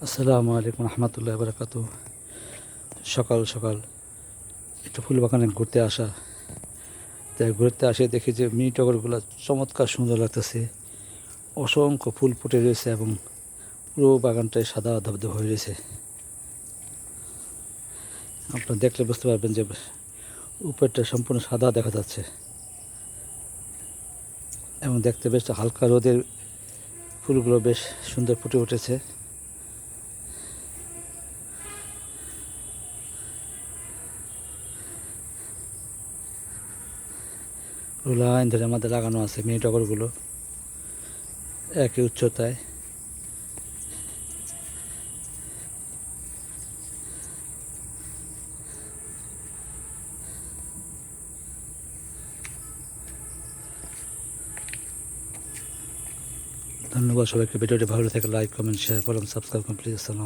আসসালামু আলাইকুম রহমতুল্লাহ বারাকাত। সকাল সকাল একটু ফুল বাগানে ঘুরতে আসা, তাই ঘুরতে আসে দেখি যে মিনি টগরগুলো চমৎকার সুন্দর লাগতেছে। অসংখ্য ফুল ফুটে রয়েছে এবং পুরো বাগানটায় সাদা ধবধবে হয়ে রয়েছে। আপনারা দেখলে বুঝতে পারবেন যে উপরটা সম্পূর্ণ সাদা দেখা যাচ্ছে এবং দেখতে বেশ হালকা রোদের ফুলগুলো বেশ সুন্দর ফুটে উঠেছে। লাইন ধরে আমাদের লাগানো আছে মিনি টগরগুলো একই উচ্চতায়। ধন্যবাদ সবাইকে। ভিডিওটি ভালো লাগে লাইক কমেন্ট শেয়ার করুন, সাবস্ক্রাইব করুন প্লিজ। আসসালাম।